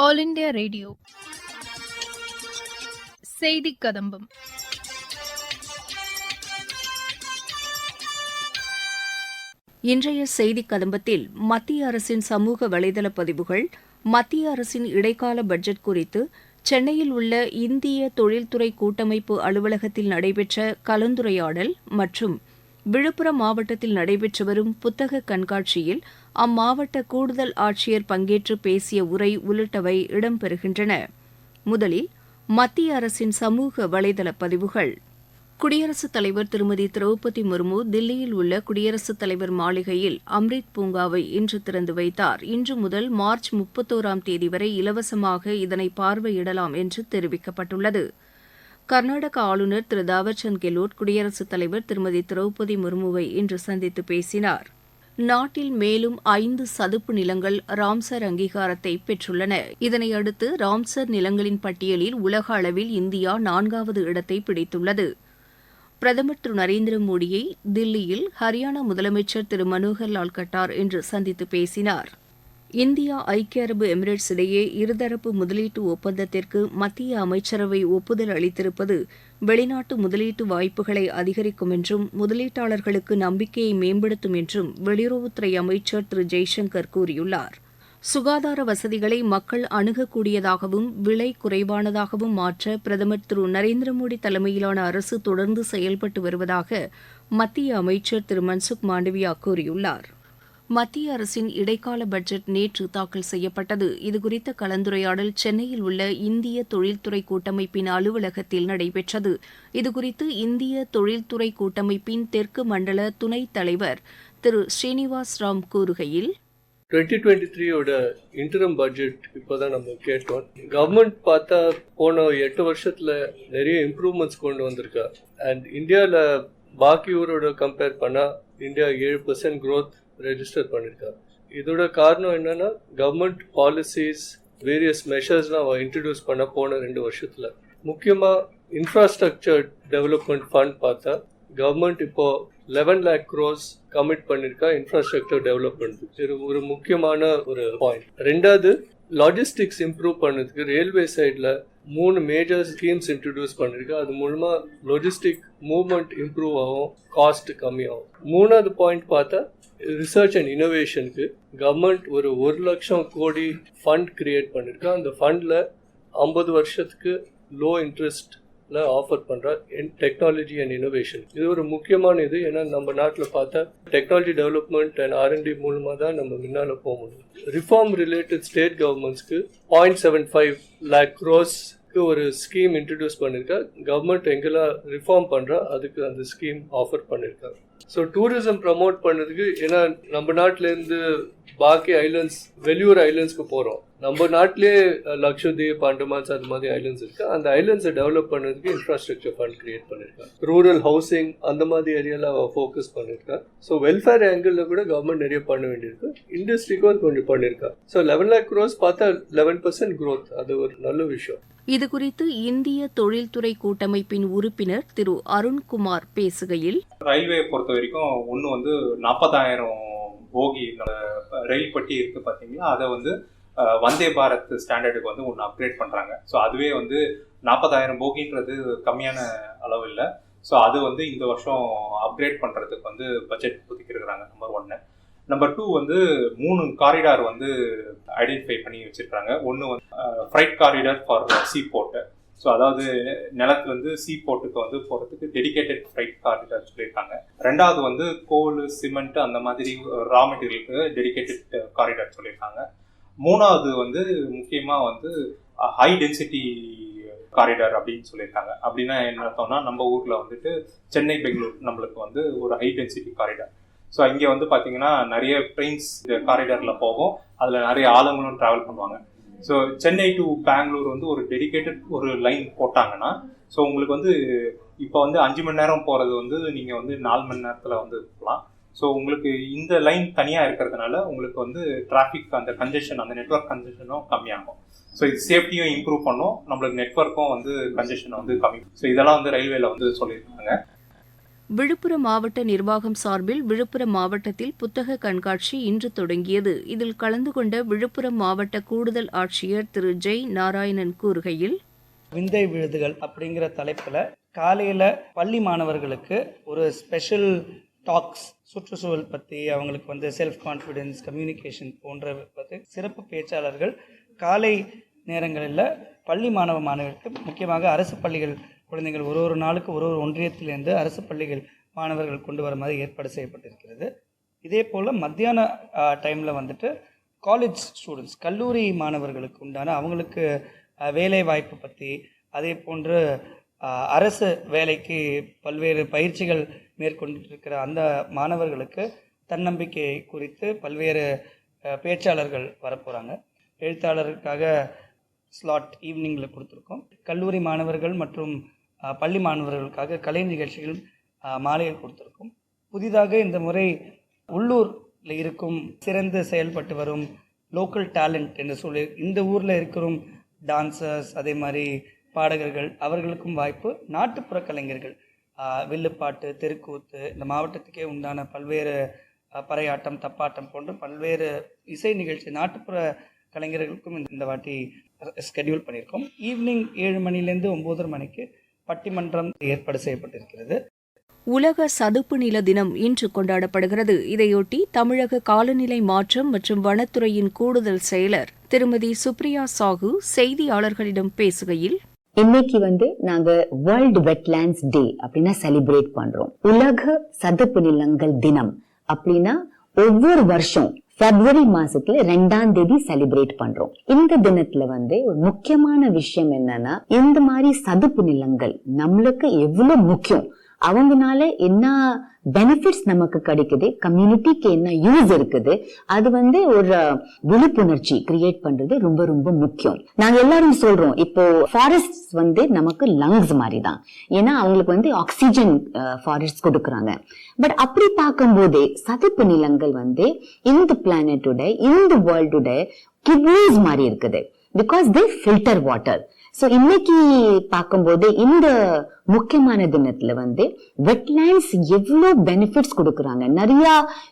All India radio செய்தி கதம்பம். இன்றைய செய்தி கதம்பத்தில் மத்திய அரசின் சமூக வலைதள பதிவுகள், மத்திய அரசின் இடைக்கால பட்ஜெட் குறித்து சென்னையில் உள்ள இந்திய தொழில்துறை கூட்டமைப்பு அலுவலகத்தில் நடைபெற்ற கலந்துரையாடல் மற்றும் விழுப்புரம் மாவட்டத்தில் நடைபெற்று வரும் புத்தக கண்காட்சியில் அம்மாவட்ட கூடுதல் ஆட்சியர் பங்கேற்று பேசிய உரை உள்ளிட்டவை இடம்பெறுகின்றன. முதலில் மத்திய அரசின் சமூக வலைதள பதிவுகள். குடியரசுத் தலைவர் திருமதி திரௌபதி முர்மு தில்லியில் உள்ள குடியரசுத் தலைவர் மாளிகையில் அம்ரித் பூங்காவை இன்று திறந்து வைத்தார். இன்று முதல் மார்ச் 31ஆம் தேதி வரை இலவசமாக இதனை பார்வையிடலாம் என்று தெரிவிக்கப்பட்டுள்ளது. கர்நாடக ஆளுநர் திரு தாவர்சந்த் கெலோட் குடியரசுத் தலைவர் திருமதி திரௌபதி முர்முவை இன்று சந்தித்து பேசினார். நாட்டில் மேலும் 5 சதுப்பு நிலங்கள் ராம்சர் அங்கீகாரத்தை பெற்றுள்ளன. இதனையடுத்து ராம்சர் நிலங்களின் பட்டியலில் உலக அளவில் இந்தியா 4வது இடத்தை பிடித்துள்ளது. பிரதமர் திரு நரேந்திர மோடியை தில்லியில் ஹரியானா முதலமைச்சர் திரு மனோகர்லால் கட்டார் இன்று சந்தித்து பேசினார். இந்தியா ஐக்கிய அரபு எமிரேட்ஸ் இடையே இருதரப்பு முதலீட்டு ஒப்பந்தத்திற்கு மத்திய அமைச்சரவை ஒப்புதல் அளித்திருப்பது வெளிநாட்டு முதலீட்டு வாய்ப்புகளை அதிகரிக்கும் என்றும் முதலீட்டாளர்களுக்கு நம்பிக்கையை மேம்படுத்தும் என்றும் வெளியுறவுத்துறை அமைச்சர் திரு ஜெய்சங்கர் கூறியுள்ளார். சுகாதார வசதிகளை மக்கள் அணுகக்கூடியதாகவும் விலை குறைவானதாகவும் மாற்ற பிரதமர் திரு நரேந்திர மோடி தலைமையிலான அரசு தொடர்ந்து செயல்பட்டு வருவதாக மத்திய அமைச்சர் திரு மன்சுக் மாண்டவியா கூறியுள்ளார். மத்திய அரசின் இடைக்கால பட்ஜெட் நேற்று தாக்கல் செய்யப்பட்டது. இதுகுறித்த கலந்துரையாடல் சென்னையில் உள்ள இந்திய தொழில்துறை கூட்டமைப்பின் அலுவலகத்தில் நடைபெற்றது. இதுகுறித்து இந்திய தொழில்துறை கூட்டமைப்பின் தெற்கு மண்டல துணைத் தலைவர் திரு ஸ்ரீனிவாஸ் ராம் கூறுகையில், 2023 இன்டரம் பட்ஜெட் இப்போதான் நம்ம கேட்டோம். கவர்மெண்ட் பார்த்தா போன 8 வருஷத்துல நிறைய இம்ப்ரூவ்மெண்ட்ஸ் கொண்டு வந்திருக்கா. அண்ட் இந்தியாவில் பாக்கி ஊரோட கம்பேர் பண்ணா இந்தியா 7% growth ரெஜிஸ்டர் பண்ணியிருக்கா. இதோட காரணம் என்னன்னா கவர்மெண்ட் பாலிசிஸ் வேரியஸ் மெஷர்ஸ்லாம் இன்ட்ரடியூஸ் பண்ண போன 2 வருஷத்துல. முக்கியமாக இன்ஃப்ராஸ்ட்ரக்சர் டெவலப்மெண்ட் ஃபண்ட் பார்த்தா கவர்மெண்ட் இப்போ 11 lakh crores கமிட் பண்ணிருக்கா இன்ஃப்ராஸ்ட்ரக்சர் டெவலப்மெண்ட். இது ஒரு முக்கியமான ஒரு பாயிண்ட். ரெண்டாவது, லாஜிஸ்டிக்ஸ் இம்ப்ரூவ் பண்ணதுக்கு ரயில்வே சைடில் 3 மேஜர் ஸ்கீம்ஸ் இன்ட்ரடியூஸ் பண்ணிருக்கா. அது மூலமா லாஜிஸ்டிக் மூவ்மெண்ட் இம்ப்ரூவ் ஆகும், காஸ்ட் கம்மியாகும். 3வது பாயிண்ட் பார்த்தா ரிசர்ச் அண்ட் இனோவேஷனுக்கு கவர்மெண்ட் ஒரு 1 லட்சம் கோடி ஃபண்ட் கிரியேட் பண்ணிருக்கா. அந்த ஃபண்ட்ல 50 வருஷத்துக்கு லோ இன்ட்ரெஸ்ட்ல ஆஃபர் பண்றா டெக்னாலஜி அண்ட் இனோவேஷன். இது ஒரு முக்கியமான இது. ஏன்னா நம்ம நாட்டில் பார்த்தா டெக்னாலஜி டெவலப்மெண்ட் அண்ட் R&D மூலமா தான் நம்ம முன்னால போக முடியும். ரிஃபார்ம் ரிலேட்டட் ஸ்டேட் கவர்மெண்ட்ஸ்க்கு 0.75 lakh crores ஒரு ஸ்கீம் இன்ட்ரடியூஸ் பண்ணிருக்கா. கவர்மெண்ட் எங்கெல்லாம் ரிஃபார்ம் பண்றா அதுக்கு அந்த ஸ்கீம் ஆஃபர் பண்ணிருக்காங்க. ஸோ டூரிசம் ப்ரமோட் பண்ணதுக்கு, ஏன்னா நம்ம நாட்டில இருந்து பாக்கி ஐலண்ட்ஸ் வெளியூர் ஐலண்ட்ஸ்க்கு போறோம். நம்ம நாட்டிலேயே லக்ஷதீப், அண்டமான்ஸ் அந்த மாதிரி ஐலண்ட்ஸ் இருக்கு. அந்த ஐலண்ட்ஸை டெவலப் பண்ணதுக்கு இன்ஃப்ராஸ்ட்ரக்சர் ஃபண்ட் கிரியேட் பண்ணிருக்காங்க. ரூரல் ஹவுசிங் அந்த மாதிரி ஏரியால ஃபோக்கஸ் பண்ணிருக்கா. ஸோ வெல்ஃபேர் ஆங்கிள் கூட கவர்மெண்ட் நிறைய பண்ண வேண்டியிருக்கு. இண்டஸ்ட்ரிக்கும் கொஞ்சம் பண்ணிருக்கா. ஸோ 11 lakh crores பார்த்தா 11% growth, அது ஒரு நல்ல விஷயம். இதுகுறித்து இந்திய தொழில்துறை கூட்டமைப்பின் உறுப்பினர் திரு அருண்குமார் பேசுகையில், ரயில்வே பொறுத்த வரைக்கும் ஒன்று 40,000 போகி ரயில் பட்டி இருக்கு பார்த்தீங்களா, அதை வந்தே பாரத் ஸ்டாண்டர்டுக்கு ஒன்று அப்கிரேட் பண்ணுறாங்க. ஸோ அதுவே 40,000 போகின்றது கம்மியான அளவு இல்லை. ஸோ அது இந்த வருஷம் அப்கிரேட் பண்ணுறதுக்கு பட்ஜெட் ஒதுக்கியிருக்கிறாங்க. நம்பர் 1. நம்பர் 2 3 காரிடார் ஐடென்டிஃபை பண்ணி வச்சிருக்காங்க. ஒன்று freight corridor for sea port. So அதாவது நிலத்துலேருந்து சீ போர்ட்டுக்கு போகிறதுக்கு டெடிகேட்டட் ஃப்ரைட் காரிடார் சொல்லியிருக்காங்க. ரெண்டாவது கோல், சிமெண்ட் அந்த மாதிரி ரா மெட்டீரியலுக்கு டெடிகேட்டட் காரிடார் சொல்லியிருக்காங்க. மூணாவது முக்கியமாக ஹை டென்சிட்டி காரிடார் அப்படின்னு சொல்லியிருக்காங்க. அப்படின்னா என்ன அர்த்தம்னா, நம்ம ஊரில் சென்னை பெங்களூர் நம்மளுக்கு ஒரு ஹை டென்சிட்டி காரிடார். ஸோ இங்கே பார்த்தீங்கன்னா நிறைய ட்ரெயின்ஸ் காரிடாரில் போகும், அதில் நிறைய ஆளுங்களும் ட்ராவல் பண்ணுவாங்க. ஸோ சென்னை டு பெங்களூர் ஒரு டெடிகேட்டட் ஒரு லைன் போட்டாங்கன்னா, ஸோ உங்களுக்கு இப்போ 5 மணி நேரம் போகிறது நீங்கள் 4 மணி நேரத்தில் போகலாம். ஸோ உங்களுக்கு இந்த லைன் தனியாக இருக்கிறதுனால உங்களுக்கு டிராஃபிக் அந்த கன்ஜெஷன், அந்த நெட்வொர்க் கன்ஜெஷனும் கம்மியாகும். ஸோ இது சேஃப்டியும் இம்ப்ரூவ் பண்ணும், நம்மளுக்கு நெட்வொர்க்கும் கன்ஜெஷன் கம்மி. ஸோ இதெல்லாம் ரயில்வேல சொல்லியிருக்காங்க. விழுப்புரம் மாவட்ட நிர்வாகம் சார்பில் விழுப்புரம் மாவட்டத்தில் புத்தக கண்காட்சி இன்று தொடங்கியது. இதில் கலந்து கொண்ட விழுப்புரம் மாவட்ட கூடுதல் ஆட்சியர் திரு ஜெய் நாராயணன் கூறுகையில், விந்தை விழுதுகள் அப்படிங்கிற தலைப்பில் காலையில் பள்ளி மாணவர்களுக்கு ஒரு ஸ்பெஷல் டாக்ஸ், சுற்றுச்சூழல் பற்றி, அவங்களுக்கு செல்ஃப் கான்ஃபிடென்ஸ், கம்யூனிகேஷன் போன்ற சிறப்பு பேச்சாளர்கள் காலை நேரங்களில் பள்ளி மாணவர்களுக்கு, முக்கியமாக அரசு பள்ளிகள் குழந்தைகள் ஒரு நாளுக்கு ஒரு ஒன்றியத்திலிருந்து அரசு பள்ளிகள் மாணவர்கள் கொண்டு வர மாதிரி ஏற்பாடு செய்யப்பட்டிருக்கிறது. இதே போல் மத்தியான டைமில் காலேஜ் ஸ்டூடெண்ட்ஸ், கல்லூரி மாணவர்களுக்கு உண்டான அவங்களுக்கு வேலை வாய்ப்பு பற்றி, அதே போன்று அரசு வேலைக்கு பல்வேறு பயிற்சிகள் மேற்கொண்டிருக்கிற அந்த மாணவர்களுக்கு தன்னம்பிக்கை குறித்து பல்வேறு பேச்சாளர்கள் வரப்போகிறாங்க. எழுத்தாளருக்காக ஸ்லாட் ஈவினிங்கில் கொடுத்துருக்கோம். கல்லூரி மாணவர்கள் மற்றும் பள்ளி மாணவர்களுக்காக கலை நிகழ்ச்சிகள் மாலையில் கொடுத்துருக்கோம். புதிதாக இந்த முறை உள்ளூரில் இருக்கும் சிறந்து செயல்பட்டு வரும் லோக்கல் டேலண்ட் என்று சொல்லி இந்த ஊரில் இருக்கிற டான்சர்ஸ், அதே மாதிரி பாடகர்கள், அவர்களுக்கும் வாய்ப்பு. நாட்டுப்புற கலைஞர்கள், வில்லுப்பாட்டு, தெருக்கூத்து, இந்த மாவட்டத்துக்கே உண்டான பல்வேறு பறையாட்டம், தப்பாட்டம் போன்ற பல்வேறு இசை நிகழ்ச்சி நாட்டுப்புற கலைஞர்களுக்கும் இந்த வாட்டி ஸ்கெடியூல் பண்ணியிருக்கோம். ஈவினிங் 7 மணிலேருந்து 9:30 மணிக்கு பட்டிமன்றம் ஏற்பாடு செய்யப்பட்டிருக்கிறது. உலக சதுப்பு நில தினம் இன்று கொண்டாடப்படுகிறது. இதையொட்டி தமிழக காலநிலை மாற்றம் மற்றும் வனத்துறையின் கூடுதல் செயலர் திருமதி சுப்ரியா சாஹூ செய்தியாளர்களிடம் பேசுகையில், இன்னைக்கு நாங்க வேர்ல்ட் வெட்லேண்ட்ஸ் டே அப்படின்னா செலிப்ரேட் பண்றோம். உலக சதுப்பு நிலங்கள் தினம் அப்படின்னா ஒவ்வொரு வருஷம் பிப்ரவரி மாசத்துல 2ஆம் தேதி செலிப்ரேட் பண்றோம். இந்த தினத்துல ஒரு முக்கியமான விஷயம் என்னன்னா, இந்த மாதிரி சதுப்பு நிலங்கள் நம்மளுக்கு எவ்வளவு முக்கியம், அவங்கனால என்ன பெனிஃபிட்ஸ் நமக்கு கிடைக்குது, கம்யூனிட்டிக்கு என்ன யூஸ் இருக்குது, அது ஒரு விழிப்புணர்ச்சி கிரியேட் பண்றது ரொம்ப ரொம்ப முக்கியம். நாங்க எல்லாரும் சொல்றோம், இப்போ ஃபாரஸ்ட் நமக்கு லங்ஸ் மாதிரி தான். ஏன்னா அவங்களுக்கு ஆக்சிஜன் ஃபாரஸ்ட் கொடுக்கறாங்க. பட் அப்படி பார்க்கும் போதே சதுப்பு நிலங்கள் இந்த பிளானட்டோட, இந்த வேர்ல்டோட கிட்னிஸ் மாதிரி இருக்குது. Because they filter water. So இன்னைக்கு பார்க்கும்போது இந்த முக்கியமான தினத்துல வெட்லேண்ட்ஸ் எவ்வளவு பெனிஃபிட்ஸ் கொடுக்கறாங்க. நிறைய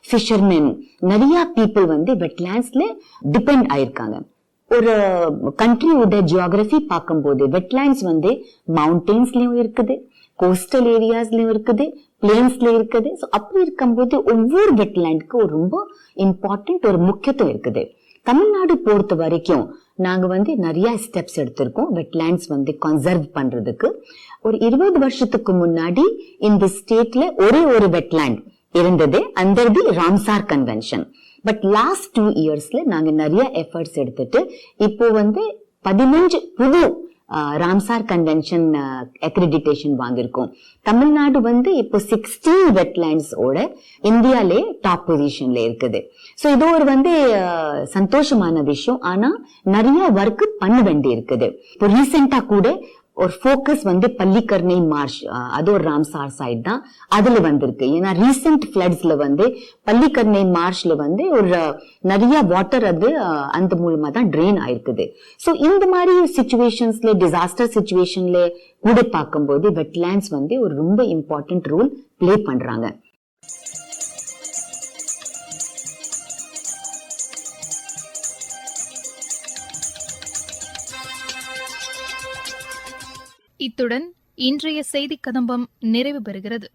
ஃபிஷர்மென், நிறைய பீப்புள் வெட்லேண்ட்ஸ்ல டிபெண்ட் ஆயிருக்காங்க. ஒரு கண்ட்ரியோட ஜியோகிராஃபி பார்க்கும்போது வெட்லேண்ட்ஸ் மவுண்டெயின்ஸ்லயும் இருக்குது, கோஸ்டல் ஏரியாஸ்லயும் இருக்குது, பிளேன்ஸ்ல இருக்குது. சோ அப்படி இருக்கும்போது ஒவ்வொரு வெட்லேண்டுக்கு ஒரு ரொம்ப இம்பார்ட்டன்ட் ஒரு முக்கியத்துவம் இருக்குது. தமிழ்நாடு பொறுத்த வரைக்கும் நாங்க நிறைய ஸ்டெப்ஸ் எடுத்திருக்கோம் வெட்லேண்ட்ஸ் கன்சர்வ் பண்றதுக்கு. ஒரு 20 வருஷத்துக்கு முன்னாடி இந்த ஸ்டேட்ல ஒரே ஒரு வெட்லேண்ட் இருந்தது, under the Ramsar convention. But last 2 இயர்ஸ்ல நாங்க நிறைய எஃபர்ட்ஸ் எடுத்துட்டு இப்போ 15 புது ராம்சார் கன்வென்ஷன் அக்ரிடிட்டேஷன் வாங்கியிருக்கோம். தமிழ்நாடு இப்போ 16 வெட்லேண்ட்ஸ் ஓட இந்தியாலே டாப் பொசிஷன்ல இருக்குது. சோ இது ஒரு சந்தோஷமான விஷயம். ஆனா நிறைய ஒர்க் பண்ண வேண்டி இருக்குது. இப்போ ரீசெண்டா கூட ஒரு ஃபோக்கஸ் பள்ளிக்கரணை மார்ஷ், அது ஒரு ராம்சார் சைட் தான், அதுல வந்திருக்கு. ஏன்னா ரீசெண்ட் ஃபிளட்ஸ்ல பள்ளிக்கரணை மார்ஷ்ல ஒரு நிறைய வாட்டர் அது அந்த மூலமா தான் ட்ரெயின் ஆயிருக்குது. சோ இந்த மாதிரி சிச்சுவேஷன்ஸ்ல, டிசாஸ்டர் சிச்சுவேஷன்ல கூட பார்க்கும்போது வெட்லேண்ட்ஸ் ஒரு ரொம்ப இம்பார்ட்டன்ட் ரோல் பிளே பண்றாங்க. இத்துடன் இன்றைய செய்திக் கதம்பம் நிறைவு பெறுகிறது.